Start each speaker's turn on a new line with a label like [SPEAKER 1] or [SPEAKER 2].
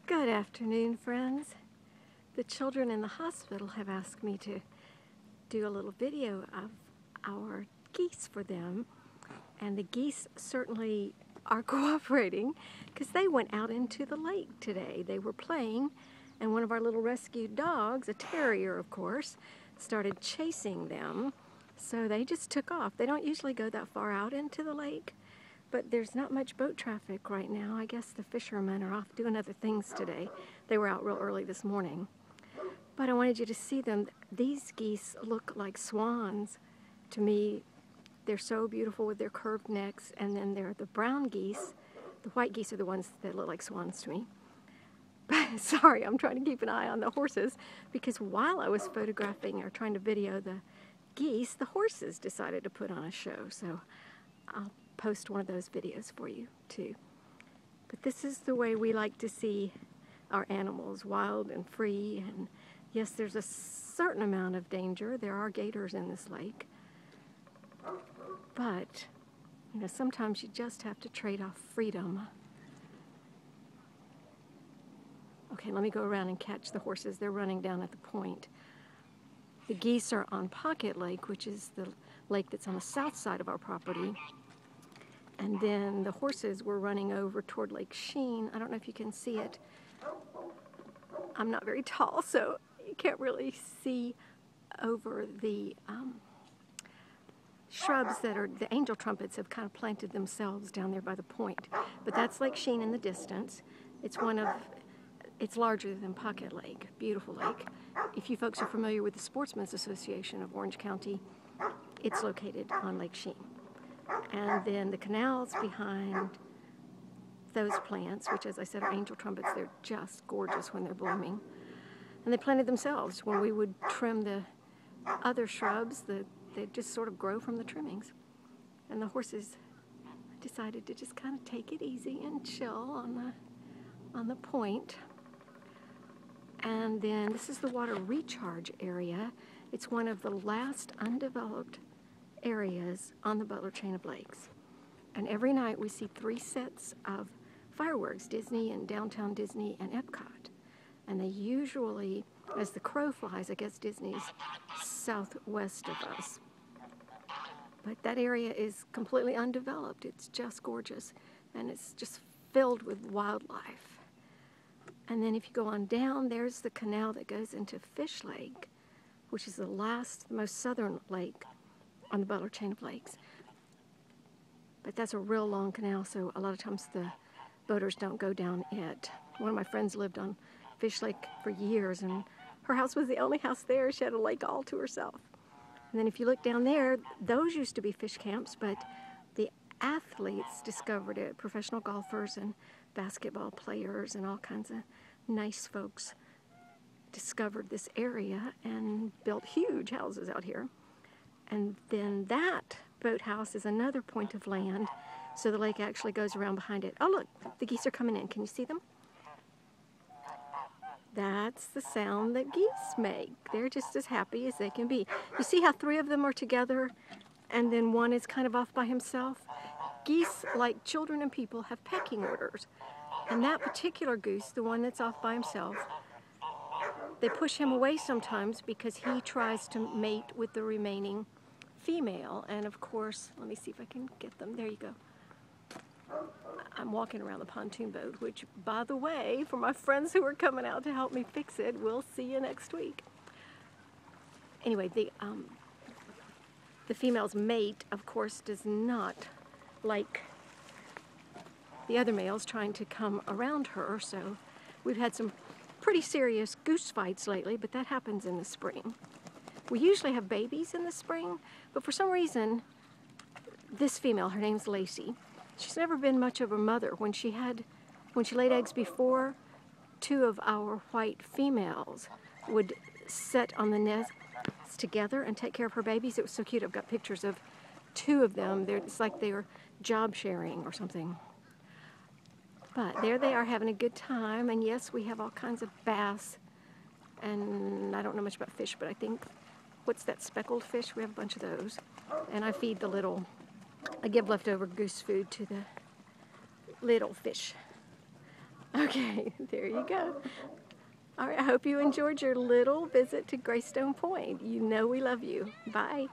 [SPEAKER 1] Good afternoon, friends. The children in the hospital have asked me to do a little video of our geese for them, and the geese certainly are cooperating because they went out into the lake today. They were playing, and one of our little rescued dogs, a terrier of course, started chasing them, so they just took off. They don't usually go that far out into the lake, but there's not much boat traffic right now. I guess the fishermen are off doing other things today. They were out real early this morning. But I wanted you to see them. These geese look like swans to me. They're so beautiful with their curved necks, and then they're the brown geese. The white geese are the ones that look like swans to me. But sorry, I'm trying to keep an eye on the horses because while I was photographing or trying to video the geese, the horses decided to put on a show. So I'll post one of those videos for you too. But this is the way we like to see our animals, wild and free. And yes, there's a certain amount of danger. There are gators in this lake. But, you know, sometimes you just have to trade off freedom. Okay, let me go around and catch the horses. They're running down at the point. The geese are on Pocket Lake, which is the lake that's on the south side of our property. And then the horses were running over toward Lake Sheen. I don't know if you can see it. I'm not very tall, so you can't really see over the shrubs that are, the angel trumpets have kind of planted themselves down there by the point. But that's Lake Sheen in the distance. It's larger than Pocket Lake, beautiful lake. If you folks are familiar with the Sportsmen's Association of Orange County, it's located on Lake Sheen. And then the canals behind those plants, which as I said are angel trumpets, they're just gorgeous when they're blooming. And they planted themselves. When we would trim the other shrubs, they'd just sort of grow from the trimmings. And the horses decided to just kind of take it easy and chill on the point. And then this is the water recharge area. It's one of the last undeveloped areas on the Butler Chain of Lakes. And every night we see 3 sets of fireworks, Disney and Downtown Disney and Epcot. And they usually, as the crow flies, I guess Disney's southwest of us. But that area is completely undeveloped. It's just gorgeous. And it's just filled with wildlife. And then if you go on down, there's the canal that goes into Fish Lake, which is the most southern lake on the Butler Chain of Lakes. But that's a real long canal, so a lot of times the boaters don't go down it. One of my friends lived on Fish Lake for years, and her house was the only house there. She had a lake all to herself. And then if you look down there, those used to be fish camps, but the athletes discovered it. Professional golfers and basketball players and all kinds of nice folks discovered this area and built huge houses out here. And then that boathouse is another point of land, so the lake actually goes around behind it. Oh look, the geese are coming in. Can you see them? That's the sound that geese make. They're just as happy as they can be. You see how 3 of them are together and then one is kind of off by himself? Geese, like children and people, have pecking orders. And that particular goose, the one that's off by himself, they push him away sometimes because he tries to mate with the remaining female. And of course, let me see if I can get them. There you go. I'm walking around the pontoon boat, which, by the way, for my friends who are coming out to help me fix it, we'll see you next week. Anyway, the female's mate, of course, does not like the other males trying to come around her, so we've had some pretty serious goose fights lately, but that happens in the spring. We usually have babies in the spring, but for some reason, this female, her name's Lacey, she's never been much of a mother. When she laid eggs before, 2 of our white females would sit on the nest together and take care of her babies. It was so cute. I've got pictures of 2 of them. It's like they were job sharing or something. But there they are having a good time, and yes, we have all kinds of bass, and I don't know much about fish, but I think, what's that, speckled fish? We have a bunch of those. And I feed I give leftover goose food to the little fish. Okay, there you go. All right, I hope you enjoyed your little visit to Graystone Point. You know we love you. Bye.